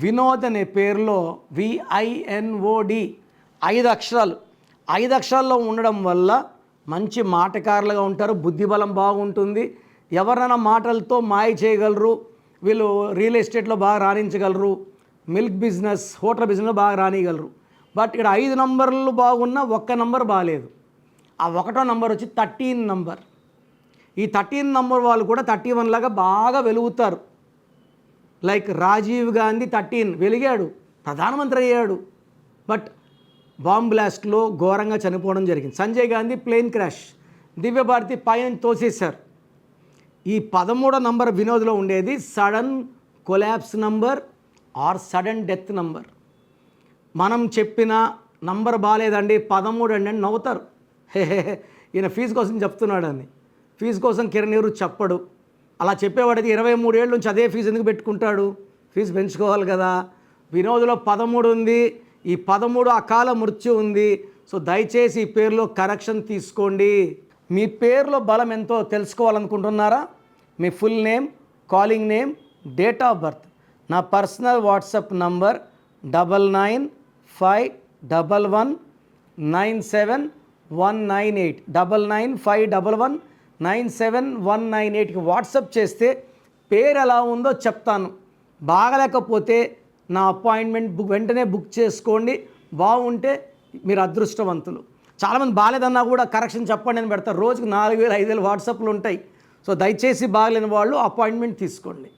వినోద్ అనే పేరులో VINOD 5 అక్షరాలు 5 అక్షరాల్లో ఉండడం వల్ల మంచి మాటకారులుగా ఉంటారు, బుద్ధిబలం బాగుంటుంది, ఎవరైనా మాటలతో మాయ చేయగలరు, వీళ్ళు రియల్ ఎస్టేట్లో బాగా రాణించగలరు, మిల్క్ బిజినెస్ హోటల్ బిజినెస్లో బాగా రానియగలరు. బట్ ఇక్కడ 5 నంబర్లు బాగున్నా ఒక్క నంబర్ బాగాలేదు. ఆ 1వ నంబర్ వచ్చి 13 నంబర్. ఈ 13 నంబర్ వాళ్ళు కూడా 31 లాగా బాగా వెలుగుతారు. లైక్ రాజీవ్ గాంధీ 13 వెలిగాడు, ప్రధానమంత్రి అయ్యాడు, బట్ బాంబ్ బ్లాస్ట్లో ఘోరంగా చనిపోవడం జరిగింది. సంజయ్ గాంధీ ప్లేన్ క్రాష్, దివ్యభారతి పైన తోసేశారు. ఈ 13వ నంబర్ వినోద్లో ఉండేది sudden collapse number or sudden death number. మనం చెప్పిన నంబర్ బాగాలేదండి 13 అండి అని నవ్వుతారు. ఈయన ఫీజు కోసం చెప్తున్నాడని. ఫీజు కోసం కిరణ్ ఎవరు చెప్పడు. అలా చెప్పేవాడికి 23 ఏళ్ళ నుంచి అదే ఫీజు ఎందుకు పెట్టుకుంటాడు? ఫీజు పెంచుకోవాలి కదా. వినోద్లో 13 ఉంది, ఈ 13 అకాల మృత్యు ఉంది. సో దయచేసి ఈ పేరులో కరెక్షన్ తీసుకోండి. మీ పేరులో బలం ఎంతో తెలుసుకోవాలనుకుంటున్నారా? మీ full name, calling name, date of birth, నా పర్సనల్ వాట్సాప్ నంబర్ 9951197198 9951197198కి వాట్సాప్ చేస్తే పేరు ఎలా ఉందో చెప్తాను. బాగలేకపోతే నా అపాయింట్మెంట్ వెంటనే బుక్ చేసుకోండి. బాగుంటే మీరు అదృష్టవంతులు. చాలామంది బాగాలేదన్నా కూడా కరెక్షన్ చెప్పండి అని పెడతారు. రోజుకు 4000 5000 వాట్సాప్లు ఉంటాయి. సో దయచేసి బాగలేని వాళ్ళు అపాయింట్మెంట్ తీసుకోండి.